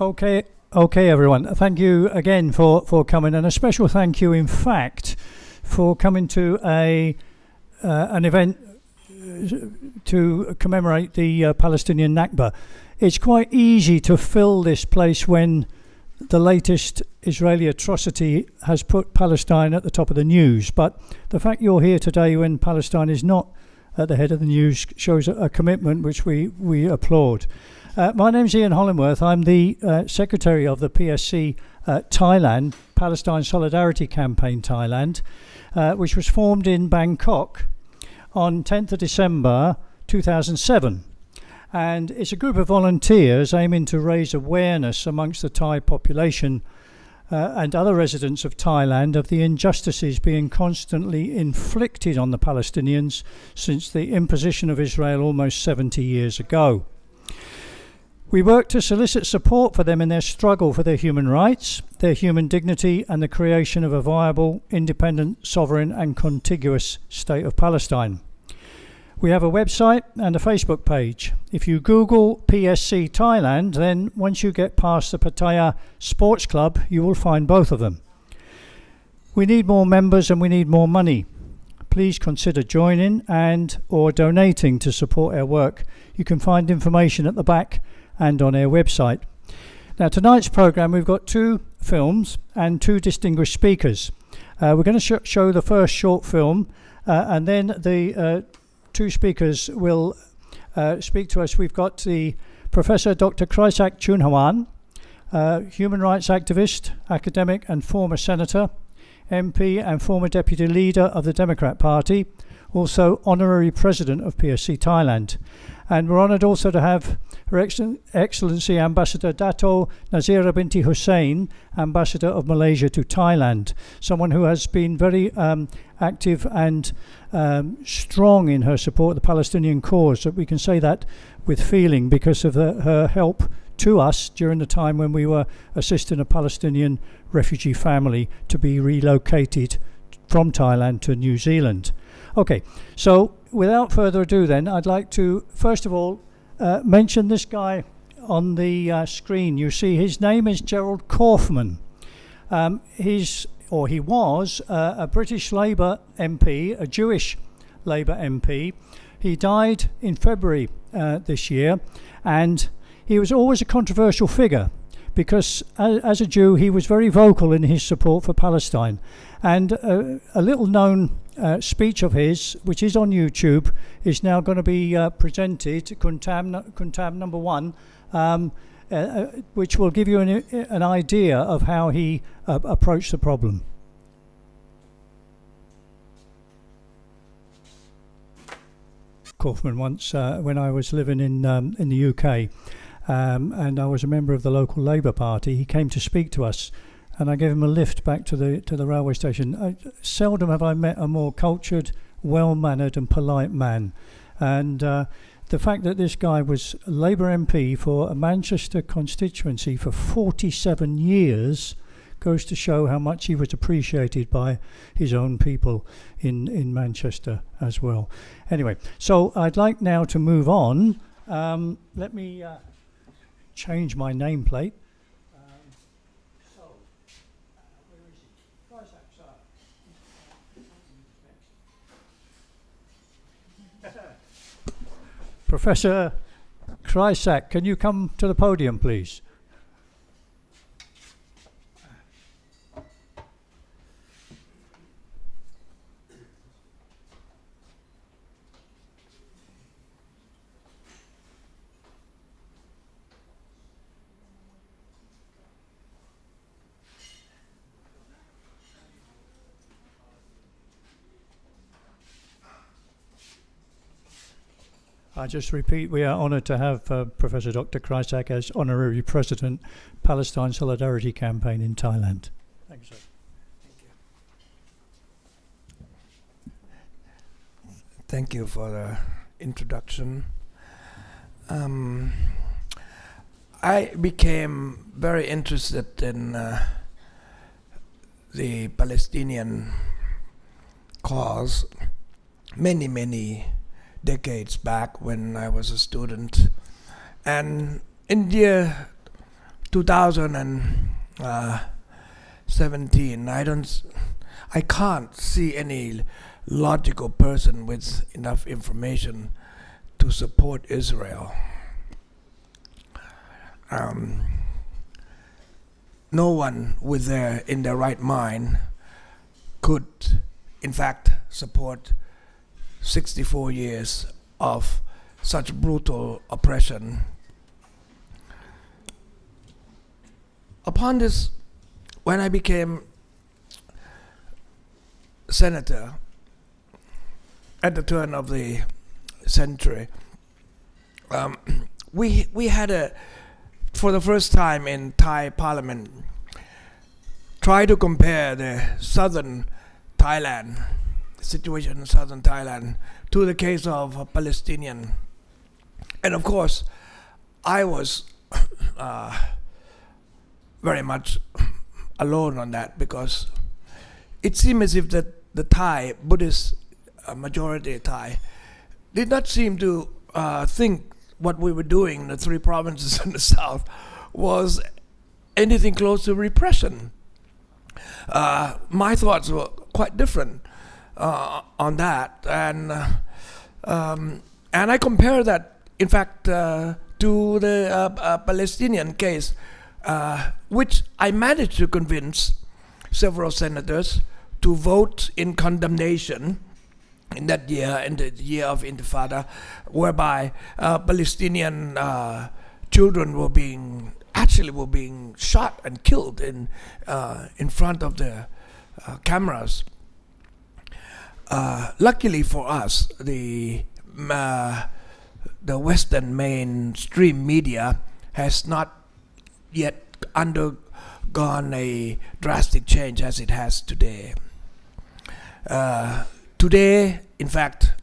Okay, okay, everyone. Thank you again for coming, and a special thank you, in fact, for coming to an event to commemorate the Palestinian Nakba. It's quite easy to fill this place when the latest Israeli atrocity has put Palestine at the top of the news. But the fact you're here today when Palestine is not at the head of the news shows a commitment which we applaud. My name's Ian Hollingworth. I'm the secretary of the PSC Thailand, Palestine Solidarity Campaign Thailand, which was formed in Bangkok on 10th of December 2007. And it's a group of volunteers aiming to raise awareness amongst the Thai population and other residents of Thailand of the injustices being constantly inflicted on the Palestinians since the imposition of Israel almost 70 years ago. We work to solicit support for them in their struggle for their human rights, their human dignity, and the creation of a viable, independent, sovereign and contiguous state of Palestine. We have a website and a Facebook page. If you Google PSC Thailand, then once you get past the Pattaya Sports Club, you will find both of them. We need more members and we need more money. Please consider joining and or donating to support our work. You can find information at the back and on our website. Now, tonight's programme, we've got two films and two distinguished speakers. We're going to show the first short film and then the two speakers will speak to us. We've got the Professor Dr. Kraisak Chunhawan, human rights activist, academic and former senator, MP and former deputy leader of the Democrat Party, also honorary president of PSC Thailand. And we're honoured also to have Her Excellency Ambassador Dato Nazira Binti Hussein, Ambassador of Malaysia to Thailand, someone who has been very active and strong in her support of the Palestinian cause. That we can say that with feeling because of her help to us during the time when we were assisting a Palestinian refugee family to be relocated from Thailand to New Zealand. Okay, so without further ado then, I'd like to first of all mention this guy on the screen. You see his name is Gerald Kaufman. He was a British Labour MP, a Jewish Labour MP. He died in February this year, and he was always a controversial figure because as a Jew he was very vocal in his support for Palestine. And a little known speech of his, which is on YouTube, is now going to be presented, Kuntab number 1, which will give you an idea of how he approached the problem. Kaufman once, when I was living in the UK, and I was a member of the local Labour Party, he came to speak to us. And I gave him a lift back to the railway station. Seldom have I met a more cultured, well-mannered and polite man. And the fact that this guy was Labour MP for a Manchester constituency for 47 years goes to show how much he was appreciated by his own people in Manchester as well. Anyway, so I'd like now to move on. Let me change my nameplate. Professor Kraisak, can you come to the podium, please? I just repeat, we are honoured to have Professor Dr. Kraisak as Honorary President, Palestine Solidarity Campaign in Thailand. Thank you, sir. Thank you for the introduction. I became very interested in the Palestinian cause many decades back when I was a student. And in the year 2017, I can't see any logical person with enough information to support Israel. No one in their right mind could, in fact, support 64 years of such brutal oppression. Upon this, when I became senator at the turn of the century, we had for the first time in Thai parliament, try to compare the southern Thailand, the situation in southern Thailand, to the case of Palestinian. And of course, I was very much alone on that, because it seemed as if the Thai, Buddhist majority Thai, did not seem to think what we were doing in the three provinces in the south was anything close to repression. My thoughts were quite different on that, and I compare that, in fact, to the Palestinian case, which I managed to convince several senators to vote in condemnation in that year, in the year of Intifada, whereby Palestinian children were being shot and killed in front of the cameras. Luckily for us, the Western mainstream media has not yet undergone a drastic change as it has today. Today, in fact,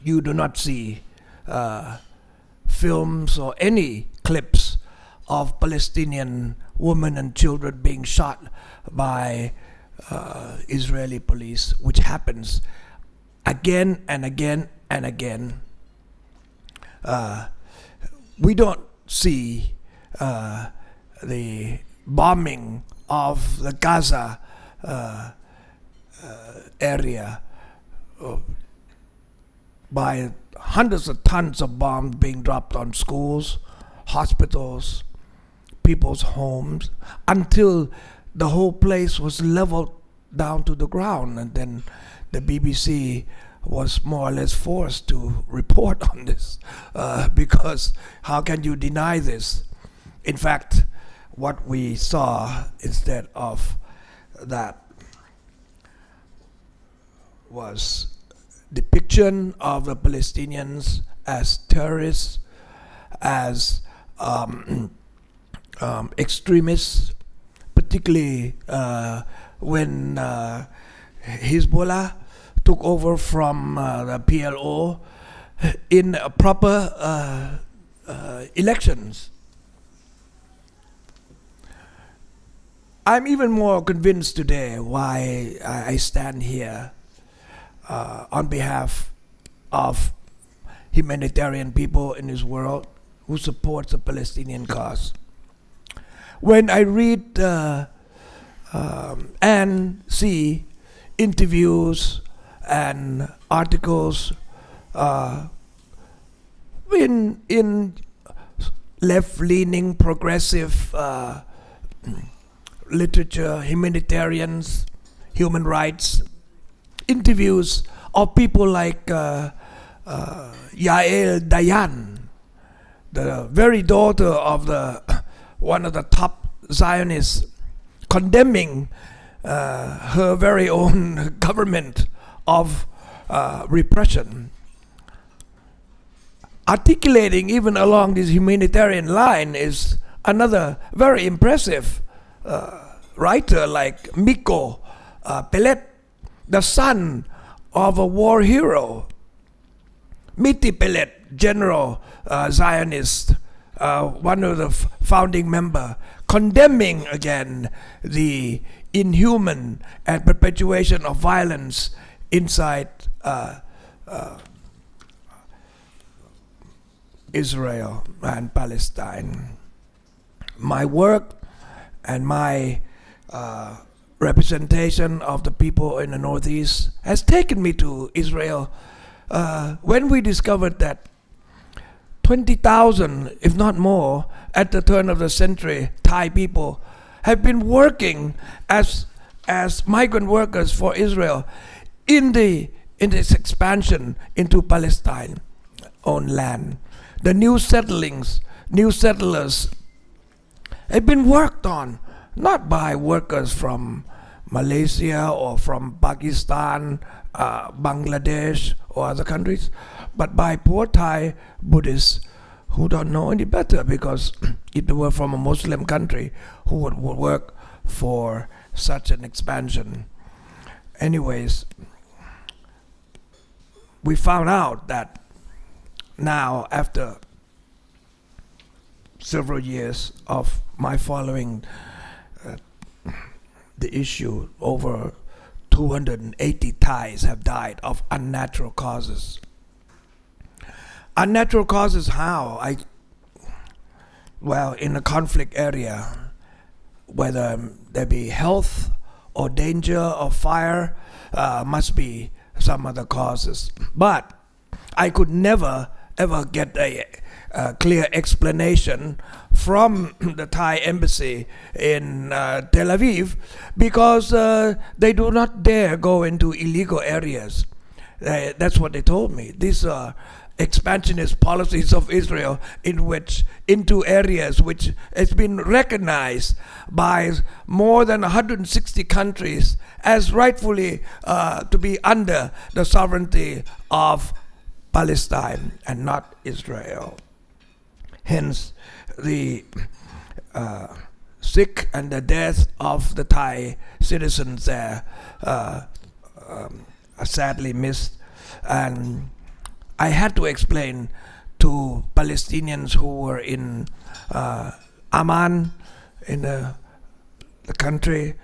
you do not see films or any clips of Palestinian women and children being shot by Israeli police, which happens again and again and again. We don't see the bombing of the Gaza area by hundreds of tons of bombs being dropped on schools, hospitals, people's homes, until the whole place was leveled down to the ground. And then the BBC was more or less forced to report on this, because how can you deny this? In fact, what we saw instead of that was depiction of the Palestinians as terrorists, as extremists, particularly when Hezbollah took over from the PLO in proper elections. I'm even more convinced today why I stand here on behalf of humanitarian people in this world who support the Palestinian cause. When I read and see interviews and articles in left-leaning progressive literature, humanitarians, human rights, interviews of people like Yael Dayan, the very daughter of one of the top Zionists, condemning her very own government of repression, articulating even along this humanitarian line is another very impressive writer like Miko Pelet, the son of a war hero. Miti Pelet, general Zionist, one of the founding member, condemning again the inhuman and perpetuation of violence inside Israel and Palestine. my work and my representation of the people in the Northeast has taken me to Israel. When we discovered that 20,000, if not more, at the turn of the century, Thai people have been working as migrant workers for Israel in this expansion into Palestine own land. The new settlers have been worked on not by workers from Malaysia or from Pakistan, Bangladesh or other countries, but by poor Thai Buddhists who don't know any better, because if they were from a Muslim country, who would work for such an expansion? Anyways, we found out that now, after several years of my following the issue, over 280 Thais have died of unnatural causes. Unnatural causes how? In a conflict area, whether there be health or danger or fire, must be some other causes. But I could never ever get a clear explanation from the Thai embassy in Tel Aviv, because they do not dare go into illegal areas. That's what they told me. These are expansionist policies of Israel into areas which has been recognized by more than 160 countries as rightfully to be under the sovereignty of Palestine and not Israel. Hence, the sick and the death of the Thai citizens there are sadly missed. And I had to explain to Palestinians who were in Amman, in the country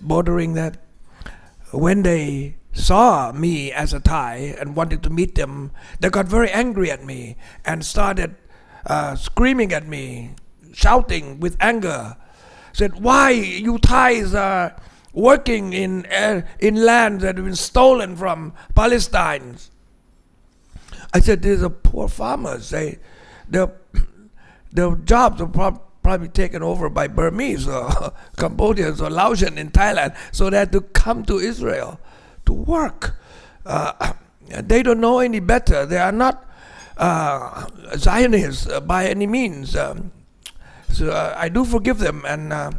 bordering that, when they saw me as a Thai and wanted to meet them, they got very angry at me and started screaming at me, shouting with anger. Said, "Why you Thais are working in land that have been stolen from Palestine?" I said, "These are poor farmers. Their jobs are probably taken over by Burmese or Cambodians or Laotian in Thailand, so they had to come to Israel to work. They don't know any better. They are not Zionists by any means. So I do forgive them, and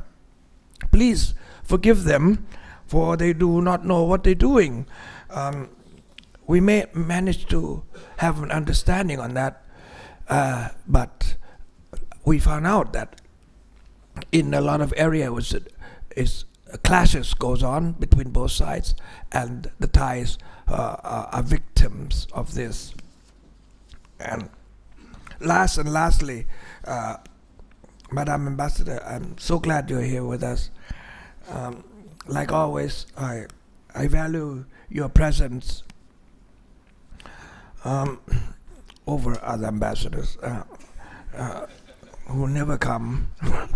please forgive them, for they do not know what they're doing." We may manage to have an understanding on that, but we found out that in a lot of areas clashes goes on between both sides, and the Thais are victims of this. And lastly, Madam Ambassador, I'm so glad you're here with us. Like always, I value your presence over other ambassadors who never come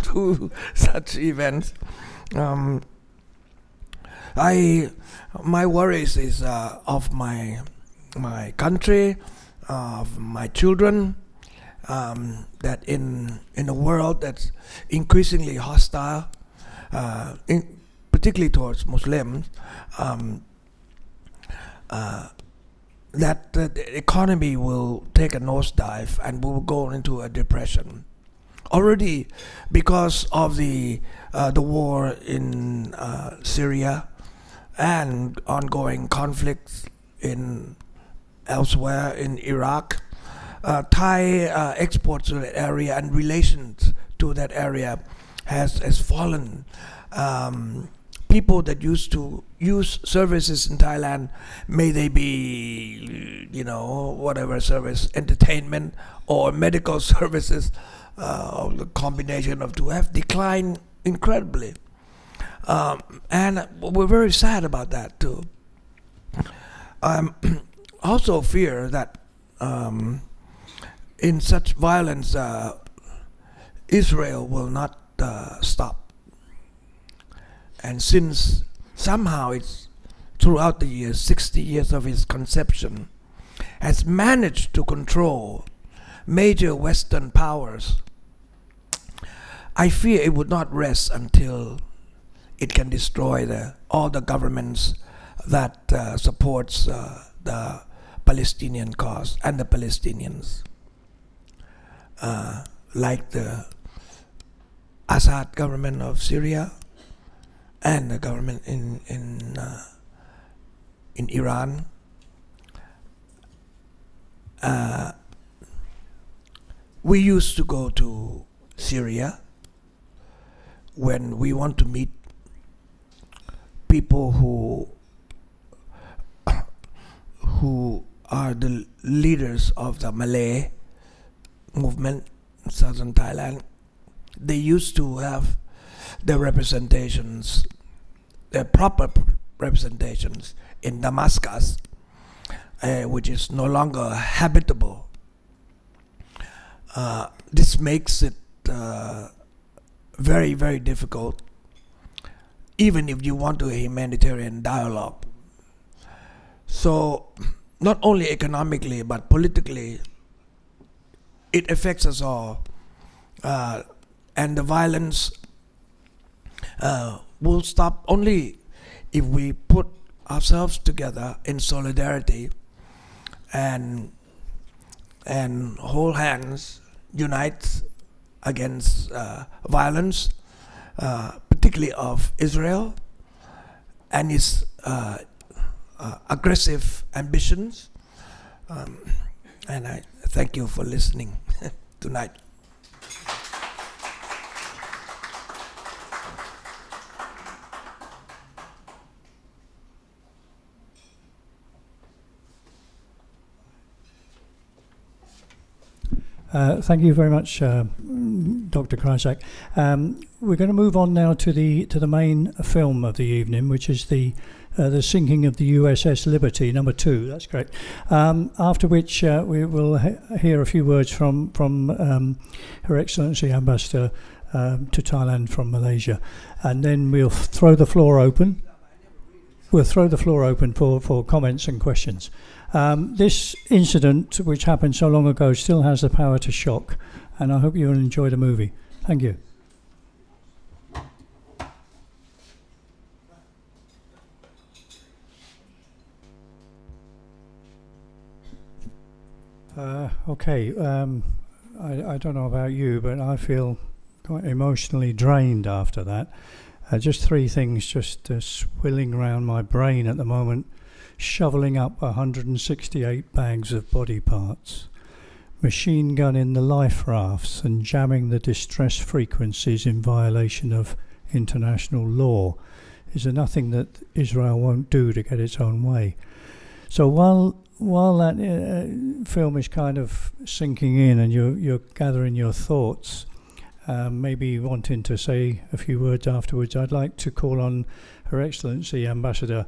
to such events. My worries is of my country, of my children, that in a world that's increasingly hostile, particularly towards Muslims, that the economy will take a nosedive and we will go into a depression. Already, because of the war in Syria and ongoing conflicts elsewhere in Iraq, Thai exports to that area and relations to that area has fallen. People that used to use services in Thailand, may they be, whatever service, entertainment or medical services, or the combination of two, have declined incredibly. And we're very sad about that too. Also fear that in such violence, Israel will not stop. And since somehow it's throughout the years, 60 years of its conception, has managed to control major Western powers, I fear it would not rest until it can destroy all the governments that supports the Palestinian cause and the Palestinians, like the Assad government of Syria and the government in Iran. We used to go to Syria when we want to meet people who are the leaders of the Malay movement in southern Thailand. They used to have their representations, their proper representations in Damascus, which is no longer habitable. This makes it very, very difficult, even if you want to a humanitarian dialogue. So, not only economically but politically, it affects us all. And the violence will stop only if we put ourselves together in solidarity and hold hands, unite against violence, particularly of Israel and its aggressive ambitions. And I thank you for listening tonight. Thank you very much, Dr. Krysak. We're going to move on now to the main film of the evening, which is the sinking of the USS Liberty, number 2. That's correct. After which we will hear a few words from Her Excellency Ambassador to Thailand from Malaysia, and then we'll throw the floor open. We'll throw the floor open for comments and questions. This incident, which happened so long ago, still has the power to shock, and I hope you'll enjoy the movie. Thank you. Okay, I don't know about you, but I feel quite emotionally drained after that. Just 3 things just swirling around my brain at the moment. Shoveling up 168 bags of body parts, machine gun in the life rafts, and jamming the distress frequencies in violation of international law. Is there nothing that Israel won't do to get its own way? So while that film is kind of sinking in and you're gathering your thoughts, maybe wanting to say a few words afterwards, I'd like to call on Her Excellency Ambassador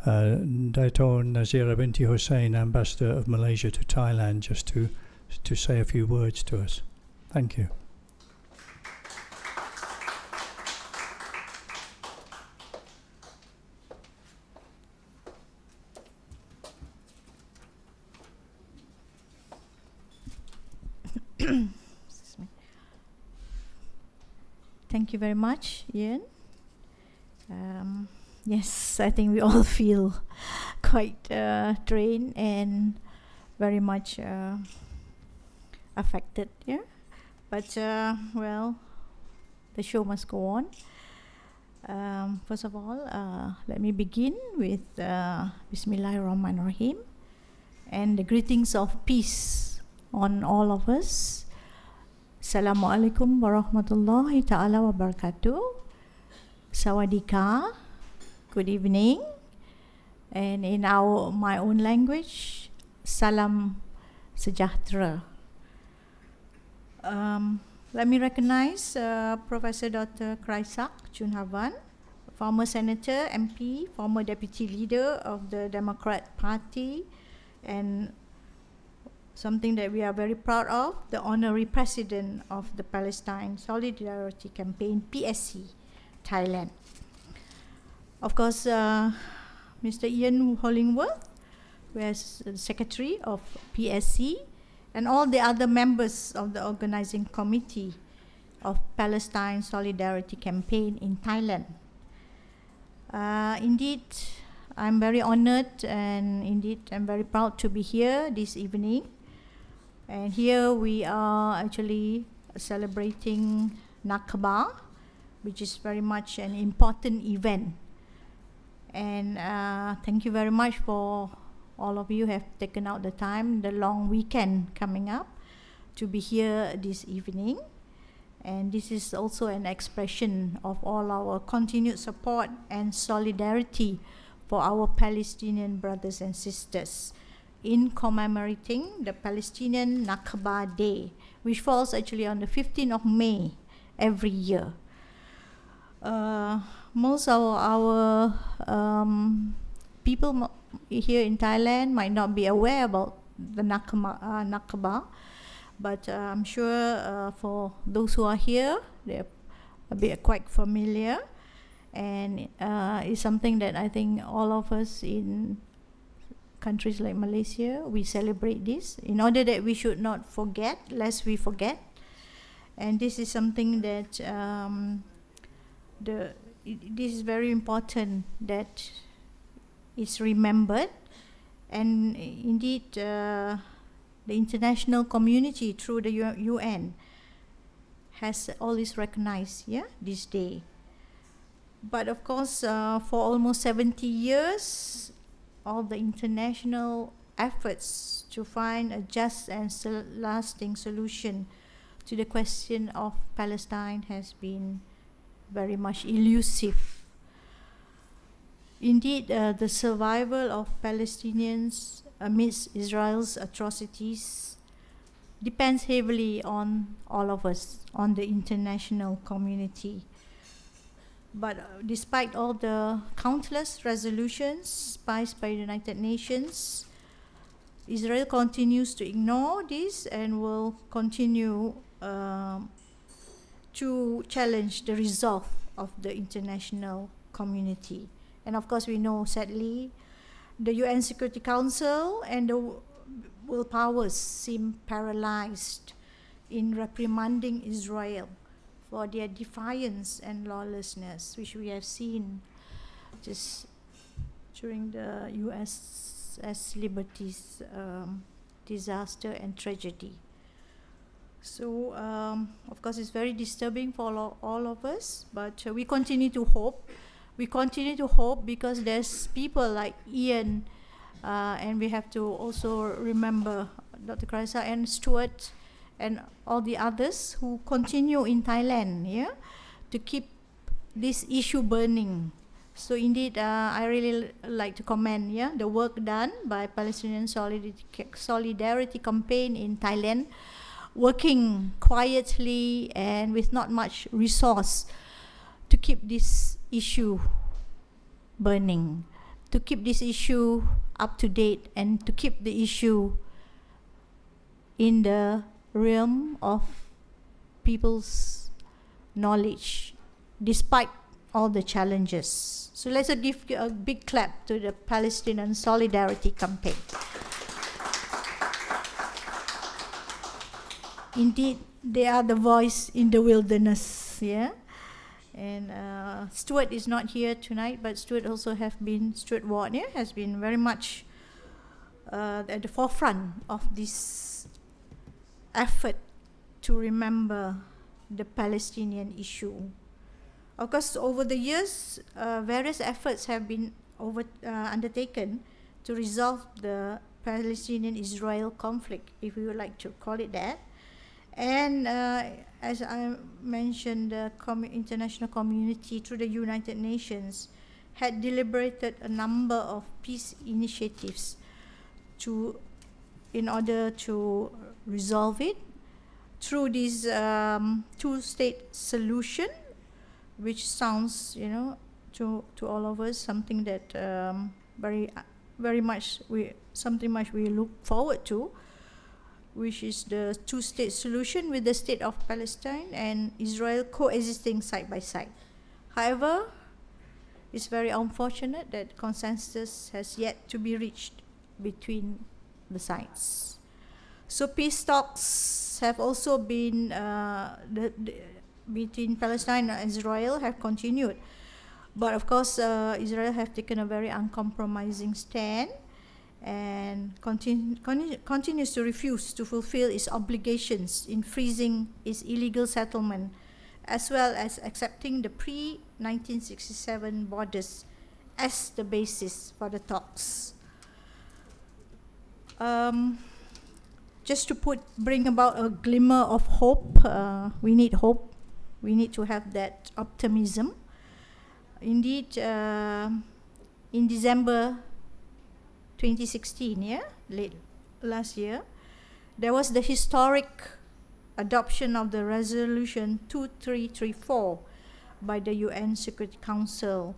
Dato' Nazira Binti Hussein, Ambassador of Malaysia to Thailand, just to say a few words to us. Thank you. Thank you very much, Ian. Yes, I think we all feel quite drained and very much affected, yeah. But well, the show must go on. First of all, let me begin with Bismillahirrahmanirrahim and the greetings of peace on all of us. Assalamualaikum warahmatullahi ta'ala wabarakatuh. Sawadika. Good evening. And in my own language, Salam Sejahtera. Let me recognize Professor Dr. Krysak Junharvan, former Senator, MP, former Deputy Leader of the Democrat Party, and something that we are very proud of, the honorary president of the Palestine Solidarity Campaign, PSC Thailand. Of course, Mr. Ian Hollingworth, who is the secretary of PSC, and all the other members of the organizing committee of Palestine Solidarity Campaign in Thailand. Indeed, I'm very honored, and indeed I'm very proud to be here this evening. And here we are actually celebrating Nakba, which is very much an important event. And thank you very much for all of you have taken out the time, the long weekend coming up, to be here this evening. And this is also an expression of all our continued support and solidarity for our Palestinian brothers and sisters in commemorating the Palestinian Nakba Day, which falls actually on the 15th of May every year. Most of our people here in Thailand might not be aware about the Nakba, but I'm sure for those who are here, they're a bit quite familiar, and it's something that I think all of us in countries like Malaysia, we celebrate this in order that we should not forget, lest we forget. And this is something that this is very important that it's remembered, and indeed the international community through the UN has always recognized this day. But of course, for almost 70 years, all the international efforts to find a just and lasting solution to the question of Palestine has been very much elusive. Indeed, the survival of Palestinians amidst Israel's atrocities depends heavily on all of us, on the international community. But despite all the countless resolutions passed by the United Nations, Israel continues to ignore this and will continue to challenge the resolve of the international community. And of course, we know, sadly, the UN Security Council and the world powers seem paralyzed in reprimanding Israel for their defiance and lawlessness, which we have seen just during the USS Liberty's disaster and tragedy. So, of course, it's very disturbing for all of us, but we continue to hope. We continue to hope because there's people like Ian, and we have to also remember Dr. Clarissa and Stuart and all the others who continue in Thailand, to keep this issue burning. So indeed, I really like to commend the work done by Palestinian Solidarity Campaign in Thailand, working quietly and with not much resource to keep this issue burning, to keep this issue up to date, and to keep the issue in the realm of people's knowledge, despite all the challenges. So let's give a big clap to the Palestinian Solidarity Campaign. Indeed, they are the voice in the wilderness, And Stuart is not here tonight, but Stuart Ward has been very much at the forefront of this effort to remember the Palestinian issue. Of course, over the years, various efforts have been undertaken to resolve the Palestinian-Israel conflict, if we would like to call it that. And as I mentioned, the international community through the United Nations had deliberated a number of peace initiatives in order to resolve it through this two-state solution, which sounds, to all of us something that very much we look forward to. which is the two-state solution with the state of Palestine and Israel coexisting side by side. However, it's very unfortunate that consensus has yet to be reached between the sides. So peace talks have also been between Palestine and Israel have continued. But of course, Israel have taken a very uncompromising stand and continues to refuse to fulfill its obligations in freezing its illegal settlement, as well as accepting the pre-1967 borders as the basis for the talks. Just to bring about a glimmer of hope, we need hope. We need to have that optimism. Indeed, in December 2016, late last year, there was the historic adoption of the resolution 2334 by the UN Security Council,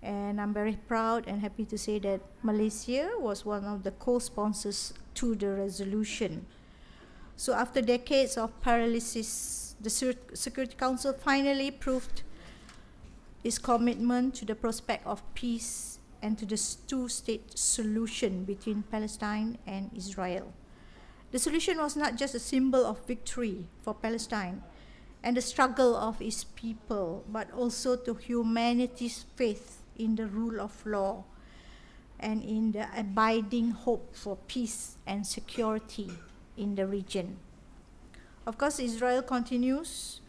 and I'm very proud and happy to say that Malaysia was one of the co-sponsors to the resolution. So after decades of paralysis, the Security Council finally proved its commitment to the prospect of peace and to the two-state solution between Palestine and Israel. The solution was not just a symbol of victory for Palestine and the struggle of its people, but also to humanity's faith in the rule of law and in the abiding hope for peace and security in the region. Of course, Israel continues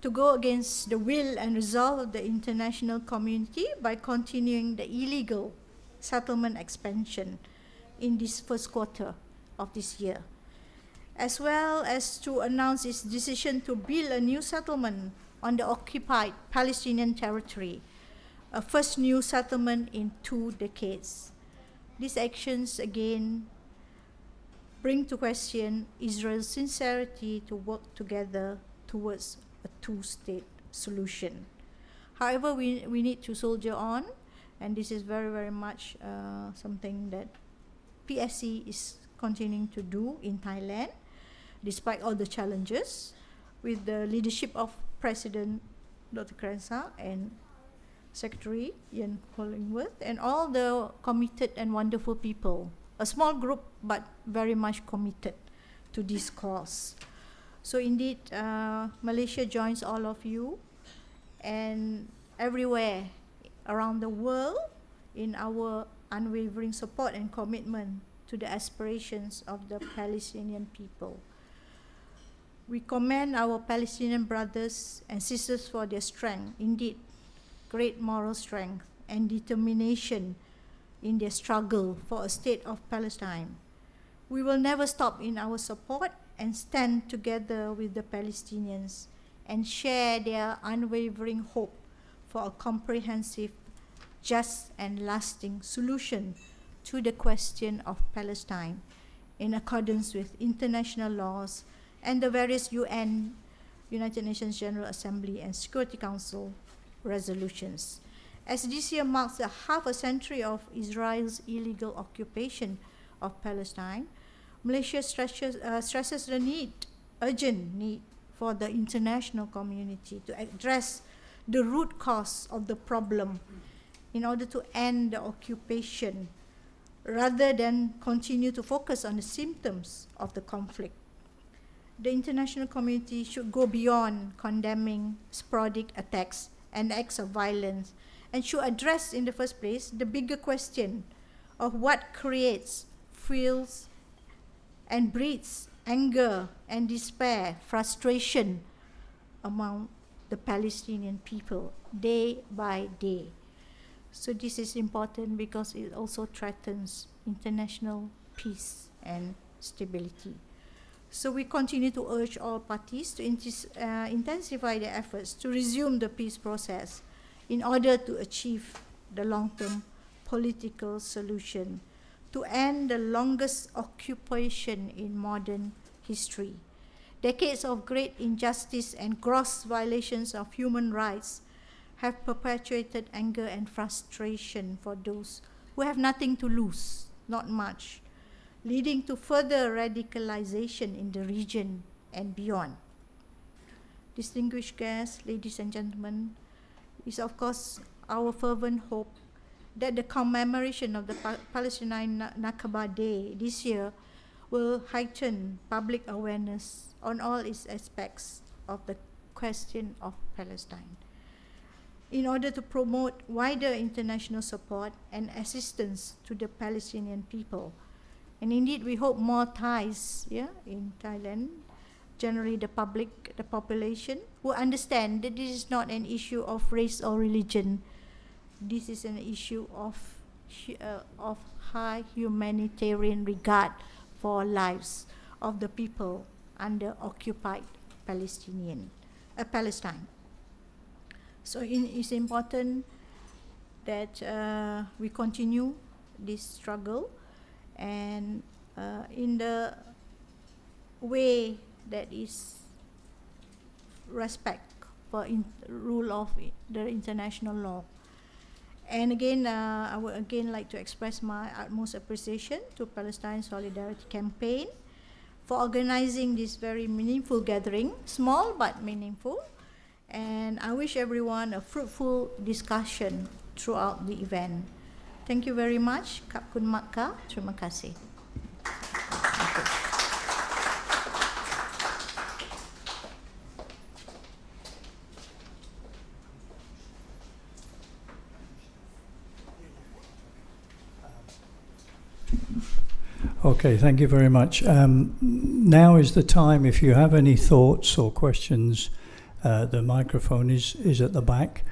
to go against the will and resolve of the international community by continuing the illegal settlement expansion in this first quarter of this year, as well as to announce its decision to build a new settlement on the occupied Palestinian territory, a first new settlement in 2 decades. These actions again bring to question Israel's sincerity to work together towards a two-state solution. However, we need to soldier on, and this is very, very much something that PSC is continuing to do in Thailand, despite all the challenges, with the leadership of President Dr. Krensa and Secretary Ian Hollingworth, and all the committed and wonderful people. A small group, but very much committed to this cause. So indeed, Malaysia joins all of you and everywhere around the world in our unwavering support and commitment to the aspirations of the Palestinian people. We commend our Palestinian brothers and sisters for their strength, indeed, great moral strength and determination in their struggle for a state of Palestine. We will never stop in our support and stand together with the Palestinians and share their unwavering hope for a comprehensive, just and lasting solution to the question of Palestine in accordance with international laws and the various UN, United Nations General Assembly and Security Council resolutions. As this year marks half a century of Israel's illegal occupation of Palestine, Malaysia stresses the urgent need for the international community to address the root cause of the problem in order to end the occupation, rather than continue to focus on the symptoms of the conflict. The international community should go beyond condemning sporadic attacks and acts of violence, and should address in the first place the bigger question of what creates, fuels, and breeds anger and despair, frustration among the Palestinian people day by day. So this is important because it also threatens international peace and stability. So we continue to urge all parties to intensify their efforts to resume the peace process in order to achieve the long-term political solution to end the longest occupation in modern history. Decades of great injustice and gross violations of human rights have perpetuated anger and frustration for those who have nothing to lose, not much. leading to further radicalization in the region and beyond. Distinguished guests, ladies and gentlemen, it's of course our fervent hope that the commemoration of the Palestinian Nakba Day this year will heighten public awareness on all its aspects of the question of Palestine, in order to promote wider international support and assistance to the Palestinian people. And indeed, we hope more Thais in Thailand, generally the public, the population, will understand that this is not an issue of race or religion. This is an issue of high humanitarian regard for lives of the people under occupied Palestine. So it's important that we continue this struggle, and in the way that is respect for rule of the international law. And again, I would again like to express my utmost appreciation to Palestine Solidarity Campaign for organizing this very meaningful gathering, small but meaningful. And I wish everyone a fruitful discussion throughout the event. Thank you very much. Kap Kun Makka. Terima kasih. Okay, thank you very much. Now is the time, if you have any thoughts or questions, the microphone is at the back.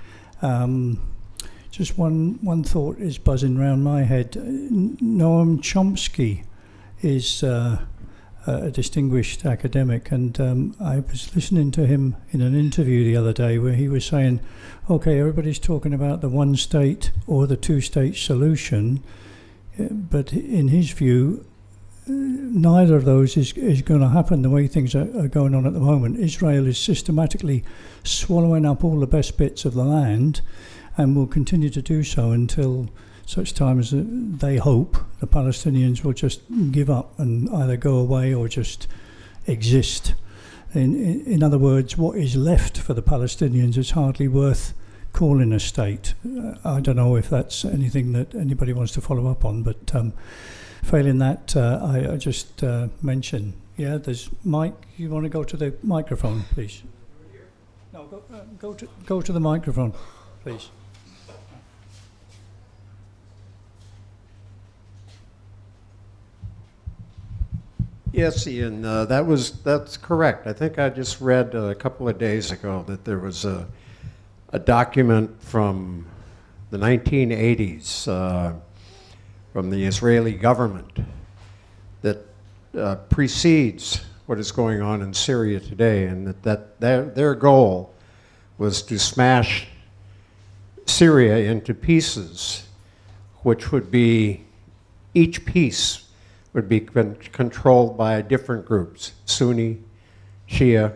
Just one thought is buzzing around my head. Noam Chomsky is a distinguished academic, and I was listening to him in an interview the other day where he was saying, okay, everybody's talking about the one state or the two-state solution, but in his view, neither of those is going to happen the way things are going on at the moment. Israel is systematically swallowing up all the best bits of the land and will continue to do so until such time as they hope the Palestinians will just give up and either go away or just exist. In other words, what is left for the Palestinians is hardly worth calling a state. I don't know if that's anything that anybody wants to follow up on, but failing that, I just mention. Yeah, there's Mike. You want to go to the microphone, please? No, go to the microphone, please. Yes, Ian, that's correct. I think I just read a couple of days ago that there was a document from the 1980s from the Israeli government that precedes what is going on in Syria today, and that their goal was to smash Syria into pieces, which would be, each piece would be controlled by different groups: Sunni, Shia,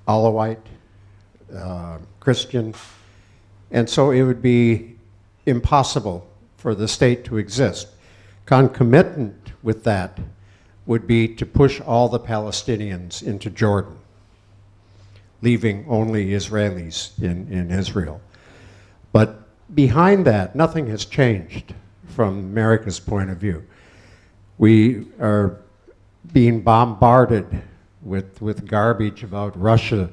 Alawite, Christian. And so it would be impossible for the state to exist. Concomitant with that would be to push all the Palestinians into Jordan, leaving only Israelis in Israel. But behind that, nothing has changed from America's point of view. We are being bombarded with garbage about Russia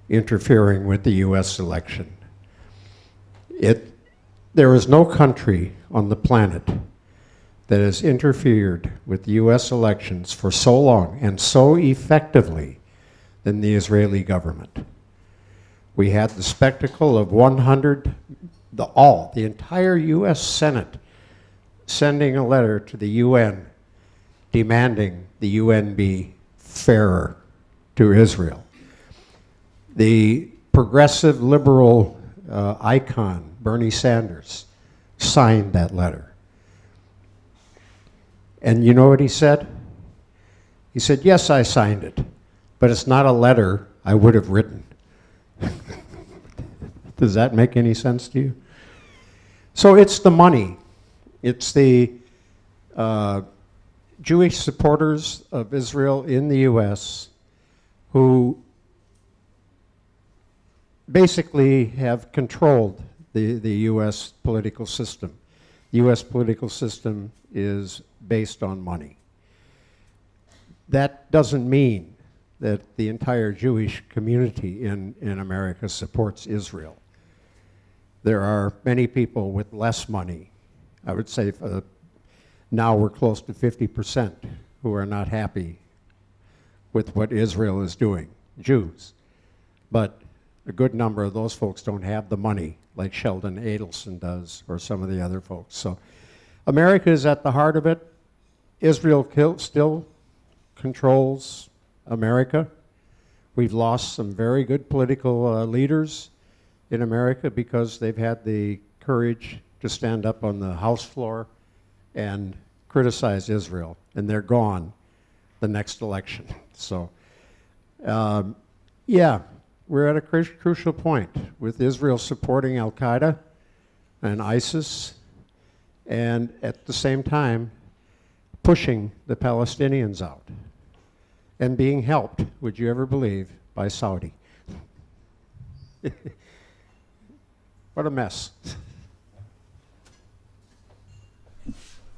interfering with the US election. There is no country on the planet that has interfered with the US elections for so long and so effectively than the Israeli government. We had the spectacle of the entire US Senate sending a letter to the UN demanding the UN be fairer to Israel. The progressive liberal icon, Bernie Sanders, signed that letter. And you know what he said? He said, yes, I signed it, but it's not a letter I would have written. Does that make any sense to you? So it's the money. It's the Jewish supporters of Israel in the U.S. who basically have controlled the U.S. political system. The U.S. political system is based on money. That doesn't mean that the entire Jewish community in America supports Israel. There are many people with less money. I would say now we're close to 50% who are not happy with what Israel is doing, Jews. But a good number of those folks don't have the money like Sheldon Adelson does or some of the other folks. So America is at the heart of it. Israel still controls America. We've lost some very good political leaders in America because they've had the courage to stand up on the House floor and criticize Israel, and they're gone the next election. So, yeah, we're at a crucial point with Israel supporting Al-Qaeda and ISIS, and at the same time pushing the Palestinians out and being helped, would you ever believe, by Saudi. What a mess.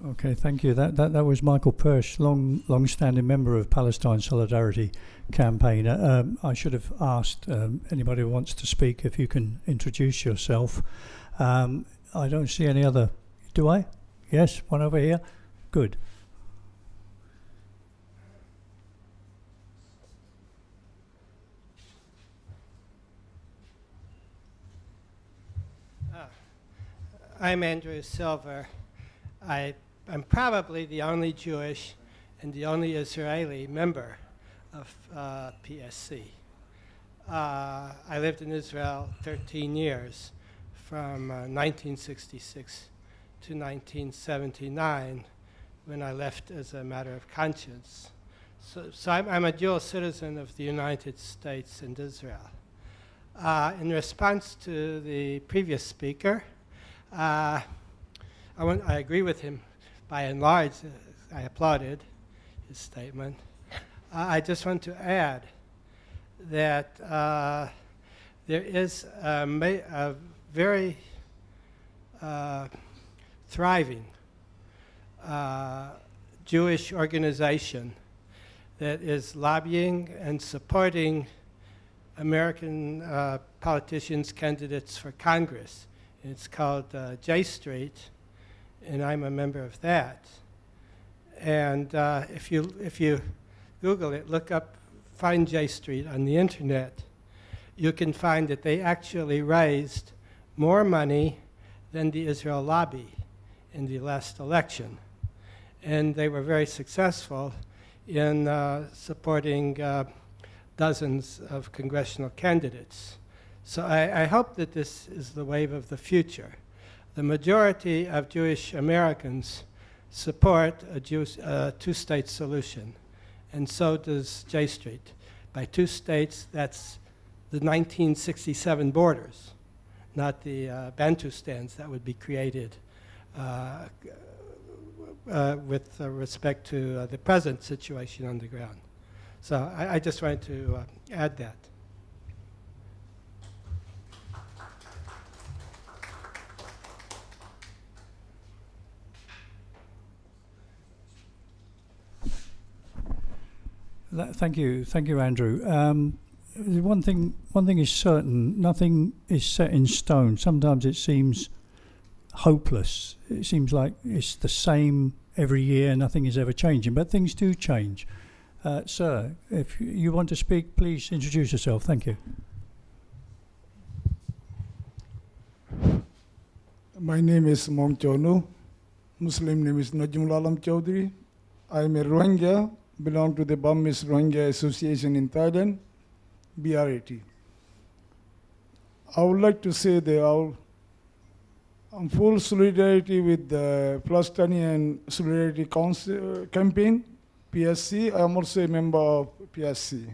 Okay, thank you. That was Michael Persch, long-standing member of Palestine Solidarity Campaign. I should have asked anybody who wants to speak if you can introduce yourself. I don't see any other. Do I? Yes, one over here. Good. I'm Andrew Silver. I'm probably the only Jewish and the only Israeli member of PSC. I lived in Israel 13 years, from 1966 to 1979, when I left as a matter of conscience. So I'm a dual citizen of the United States and Israel. In response to the previous speaker, I agree with him by and large. I applauded his statement. I just want to add that there is a very thriving Jewish organization that is lobbying and supporting American politicians, candidates for Congress. It's called J Street, and I'm a member of that. And if you Google it, look up, find J Street on the internet, you can find that they actually raised more money than the Israel lobby in the last election. And they were very successful in supporting dozens of congressional candidates. So I hope that this is the wave of the future. The majority of Jewish Americans support a two-state solution, and so does J Street. By two states, that's the 1967 borders, not the Bantustans that would be created with respect to the present situation on the ground. So I just wanted to add that. Thank you, Andrew. One thing is certain: nothing is set in stone. Sometimes it seems hopeless. It seems like it's the same every year. Nothing is ever changing, but things do change. Sir, if you want to speak, please introduce yourself. Thank you. My name is Mom Chonu. Muslim name is Najmul Alam Chaudhry. I am a Rohingya, belong to the Burmese Rohingya Association in Thailand, BRAT. I would like to say that I'm full solidarity with the Palestinian Solidarity Council campaign, PSC. I am also a member of PSC.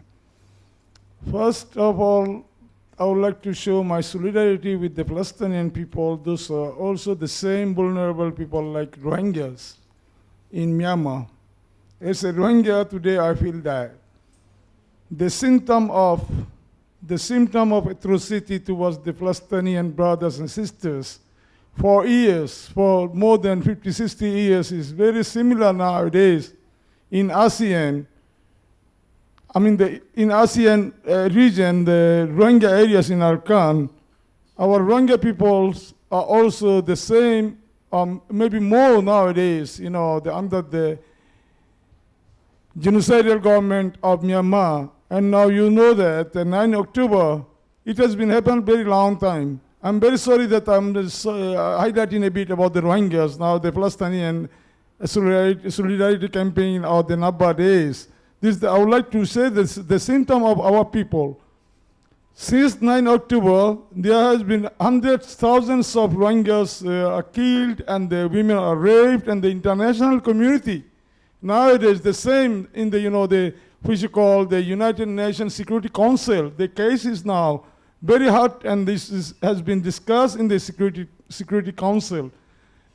First of all, I would like to show my solidarity with the Palestinian people. Those are also the same vulnerable people like Rohingyas in Myanmar. As a Rohingya today, I feel that the symptom of atrocity towards the Palestinian brothers and sisters for years, for more than 50, 60 years, is very similar nowadays in ASEAN. I mean, in ASEAN region, the Rohingya areas in Arakan, our Rohingya peoples are also the same, maybe more nowadays, under the genocidal government of Myanmar. And now you know that the 9 October, it has been happened very long time. I'm very sorry that I'm just, highlighting a bit about the Rohingyas, now the Palestinian solidarity campaign or the Nabba days. I would like to say this, the symptom of our people. Since 9 October, there has been hundreds, thousands of Rohingyas are killed and the women are raped, and the international community nowadays the same in the which you call the United Nations Security Council. The case is now very hot, and has been discussed in the Security Council.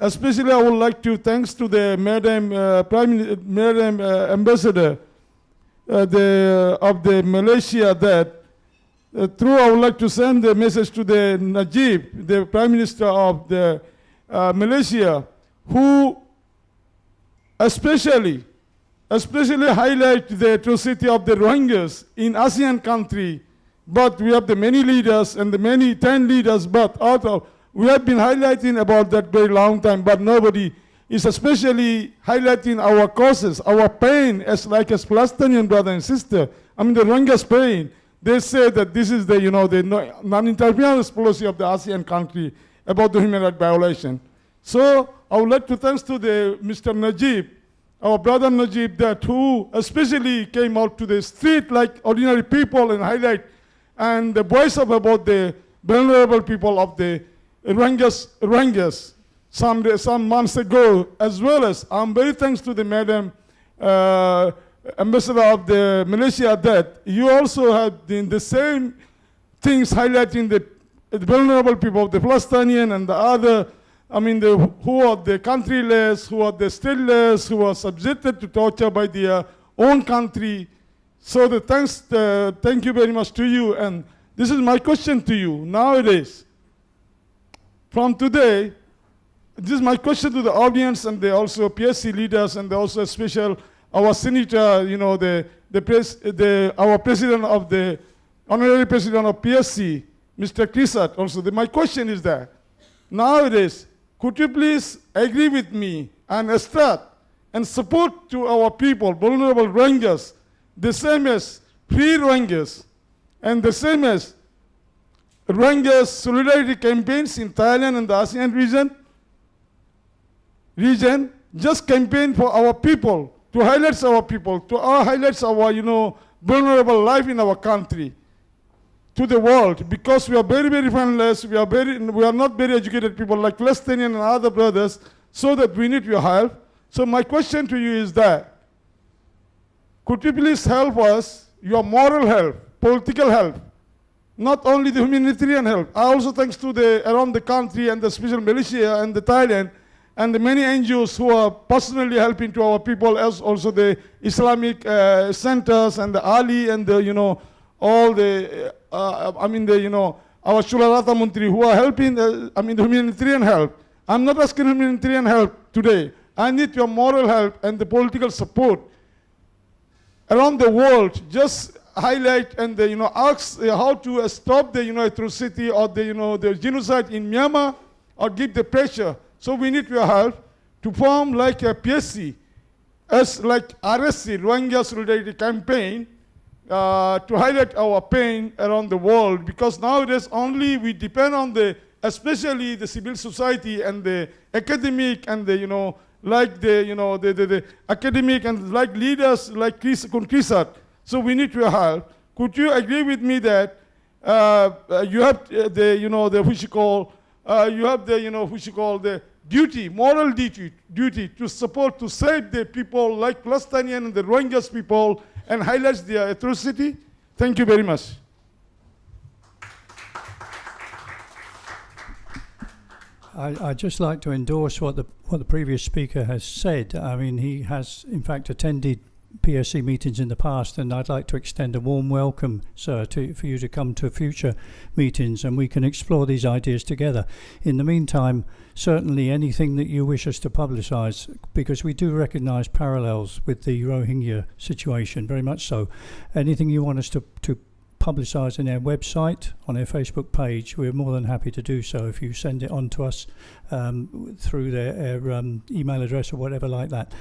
Especially, I would like to thanks to the Madam Ambassador of the Malaysia that through I would like to send the message to the Najib, the Prime Minister of the Malaysia, who especially highlight the atrocity of the Rohingyas in ASEAN country. But we have the many leaders and the many 10 leaders, but we have been highlighting about that very long time, but nobody is especially highlighting our causes, our pain as Palestinian brother and sister. I mean the Rohingyas pain. They say that this is the non-interference policy of the ASEAN country about the human rights violation. So I would like to thanks to the Mr. Najib, our brother Najib, that who especially came out to the street like ordinary people and highlight and the voice about the vulnerable people of the Rohingyas some months ago, as well as I'm very thanks to the Madam Ambassador of the Malaysia that you also have the same things highlighting the vulnerable people of the Palestinian and the other, who are the countryless, who are the stateless, who are subjected to torture by their own country. So thank you very much to you. And this is my question to you nowadays. From today, this is my question to the audience and also PSC leaders and also special our senator, our president of the honorary president of PSC, Mr. Krisat. Also, my question is that nowadays, could you please agree with me and start and support to our people, vulnerable Rohingyas, the same as free Rohingyas, and the same as Rohingyas solidarity campaigns in Thailand and the ASEAN region, just campaign for our people, to highlight our people, to highlight our, vulnerable life in our country, to the world, because we are very, very friendless, we are not very educated people like Palestinian and other brothers, so that we need your help. So my question to you is that, could you please help us, your moral help, political help, not only the humanitarian help. I also thanks to around the country and the special Malaysia and the Thailand and the many NGOs who are personally helping to our people, as also the Islamic centers and the Ali and all the, our Shularata Muntri who are helping, the humanitarian help. I'm not asking humanitarian help today. I need your moral help and the political support around the world. Just highlight and ask how to stop the atrocity or the genocide in Myanmar, or give the pressure. So we need your help to form like a PSC, as like RSC, Rohingya Solidarity Campaign, to highlight our pain around the world, because nowadays only we depend on especially the civil society and the academic and the the academic and like leaders like Krisat. So we need your help. Could you agree with me that you have the duty, moral duty to support, to save the people like Palestinian and the Rohingyas people and highlights their atrocity? Thank you very much. I'd just like to endorse what the previous speaker has said. I mean, he has in fact attended PSC meetings in the past, and I'd like to extend a warm welcome, sir, for you to come to future meetings, and we can explore these ideas together. In the meantime, certainly anything that you wish us to publicise, because we do recognise parallels with the Rohingya situation, very much so. Anything you want us to publicise in our website, on our Facebook page, we're more than happy to do so if you send it on to us through their email address or whatever like that.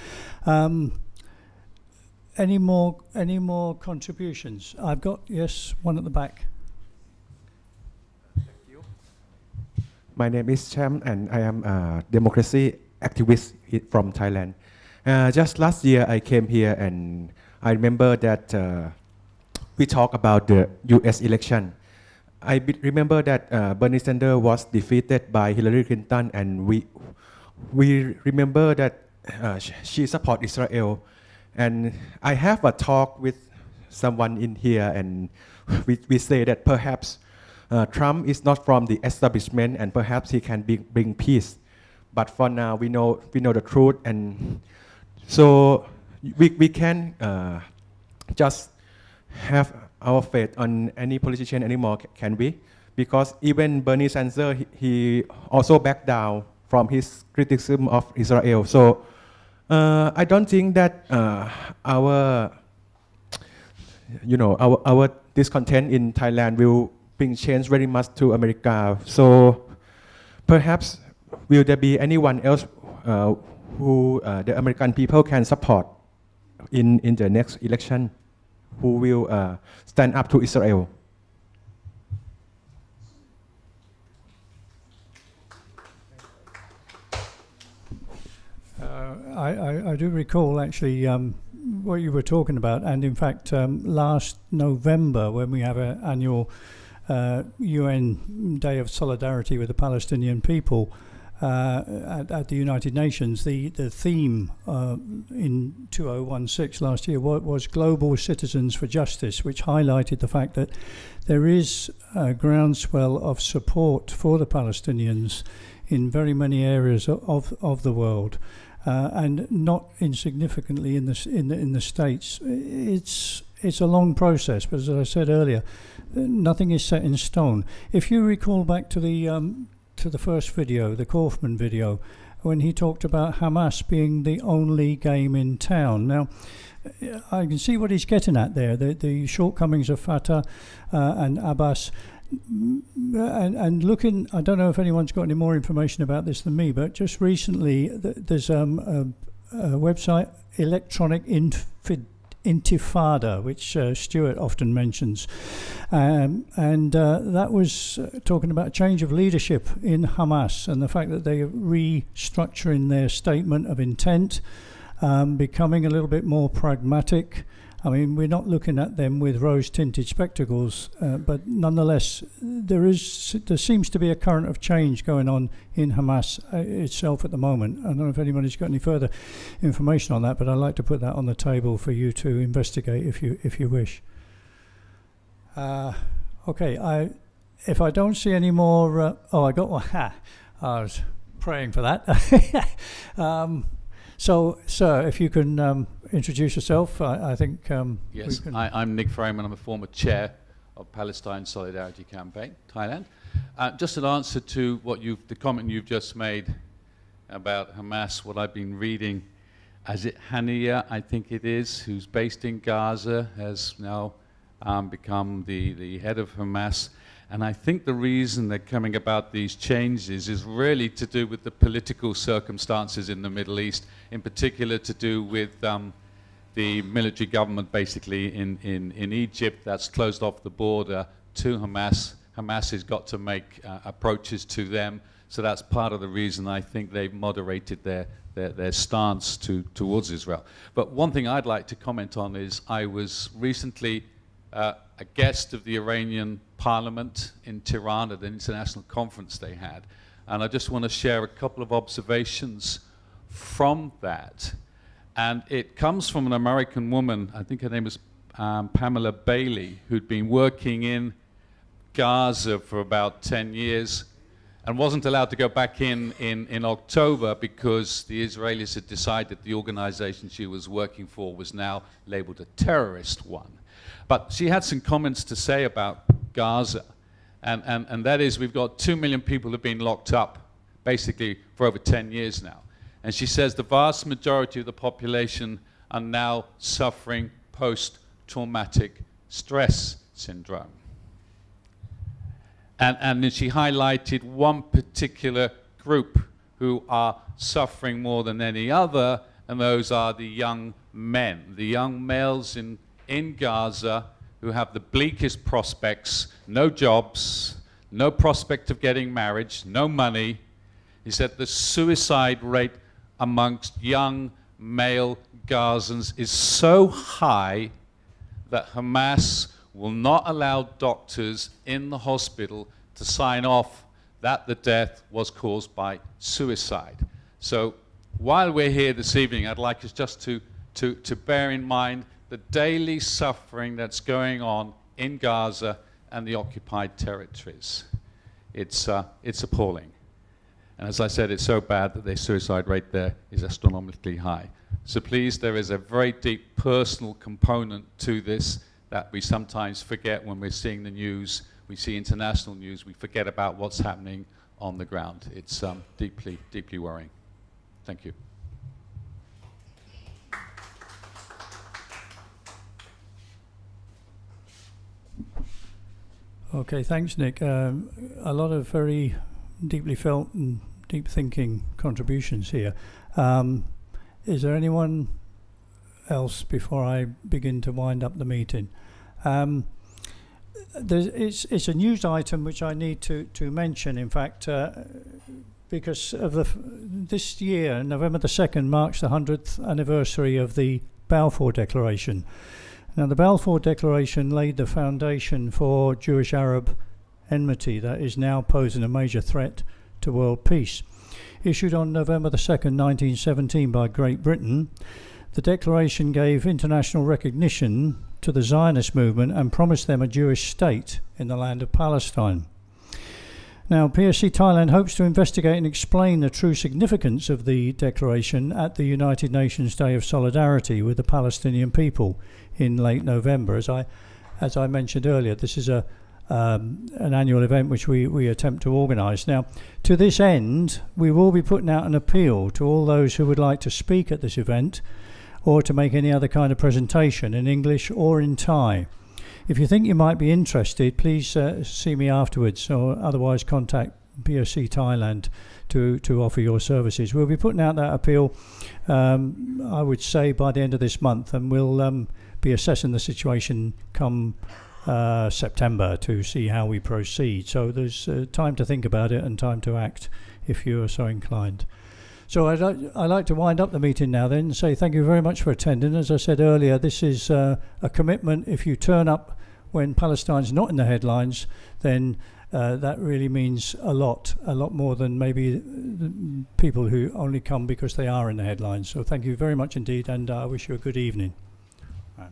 Any more contributions? I've got, yes, one at the back. Thank you. My name is Cham, and I am a democracy activist from Thailand. Just last year I came here, and I remember that we talked about the US election. I remember that Bernie Sanders was defeated by Hillary Clinton, and we remember that she supported Israel. And I have a talk with someone in here, and we say that perhaps Trump is not from the establishment, and perhaps he can bring peace. But for now, we know the truth, and so we can just have our faith on any politician anymore, can we? Because even Bernie Sanders, he also backed down from his criticism of Israel. So I don't think that our discontent in Thailand will bring change very much to America. So perhaps will there be anyone else who the American people can support in the next election, who will stand up to Israel? I do recall actually what you were talking about, and in fact last November, when we have an annual UN Day of Solidarity with the Palestinian people at the United Nations, the theme in 2016 last year was Global Citizens for Justice, which highlighted the fact that there is a groundswell of support for the Palestinians in very many areas of the world. And not insignificantly in the States. It's a long process, but as I said earlier, nothing is set in stone. If you recall back to the first video, the Kaufman video, when he talked about Hamas being the only game in town. Now, I can see what he's getting at there, the shortcomings of Fatah and Abbas. And looking, I don't know if anyone's got any more information about this than me, but just recently there's a website, Electronic Intifada, which Stuart often mentions, and that was talking about a change of leadership in Hamas and the fact that they are restructuring their statement of intent, becoming a little bit more pragmatic. I mean, we're not looking at them with rose-tinted spectacles, but nonetheless, there seems to be a current of change going on in Hamas itself at the moment. I don't know if anybody's got any further information on that, but I'd like to put that on the table for you to investigate if you wish. Okay, if I don't see any more, I got one. I was praying for that. So, sir, if you can introduce yourself, I think yes, I'm Nick Freeman. I'm a former chair of Palestine Solidarity Campaign, Thailand. Just an answer to the comment you've just made about Hamas, what I've been reading. Is it Hania, I think it is, who's based in Gaza, has now become the head of Hamas. And I think the reason they're coming about these changes is really to do with the political circumstances in the Middle East, in particular to do with the military government basically in Egypt that's closed off the border to Hamas. Hamas has got to make approaches to them. So that's part of the reason I think they've moderated their stance towards Israel. But one thing I'd like to comment on is I was recently a guest of the Iranian Parliament in Tehran at an international conference they had. And I just want to share a couple of observations from that. And it comes from an American woman, I think her name is Pamela Bailey, who'd been working in Gaza for about 10 years and wasn't allowed to go back in October because the Israelis had decided the organization she was working for was now labeled a terrorist one. But she had some comments to say about Gaza, and that is we've got 2 million people who have been locked up basically for over 10 years now. And she says the vast majority of the population are now suffering post-traumatic stress syndrome. And then she highlighted one particular group who are suffering more than any other, and those are the young men, the young males in Gaza who have the bleakest prospects, no jobs, no prospect of getting married, no money. He said the suicide rate amongst young male Gazans is so high that Hamas will not allow doctors in the hospital to sign off that the death was caused by suicide. So while we're here this evening, I'd like us just to bear in mind the daily suffering that's going on in Gaza and the occupied territories. It's appalling. And as I said, it's so bad that the suicide rate there is astronomically high. So please, there is a very deep personal component to this that we sometimes forget when we're seeing the news. We see international news, we forget about what's happening on the ground. It's deeply, deeply worrying. Thank you. Okay, thanks, Nick. A lot of very deeply felt and deep thinking contributions here. Is there anyone else before I begin to wind up the meeting? It's a news item which I need to mention, in fact, because of this year, November the 2nd, marks the 100th anniversary of the Balfour Declaration. Now, the Balfour Declaration laid the foundation for Jewish-Arab enmity that is now posing a major threat to world peace. Issued on November the 2nd, 1917 by Great Britain, the Declaration gave international recognition to the Zionist movement and promised them a Jewish state in the land of Palestine. Now, PSC Thailand hopes to investigate and explain the true significance of the declaration at the United Nations Day of Solidarity with the Palestinian people in late November. As I mentioned earlier, this is an annual event which we attempt to organise. Now, to this end, we will be putting out an appeal to all those who would like to speak at this event or to make any other kind of presentation in English or in Thai. If you think you might be interested, please see me afterwards, or otherwise contact PSC Thailand to offer your services. We'll be putting out that appeal, I would say, by the end of this month, and we'll be assessing the situation come September to see how we proceed. So there's time to think about it and time to act if you're so inclined. So I'd like to wind up the meeting now then and say thank you very much for attending. As I said earlier, this is a commitment. If you turn up when Palestine's not in the headlines, then that really means a lot more than maybe the people who only come because they are in the headlines. So thank you very much indeed, and I wish you a good evening. Right.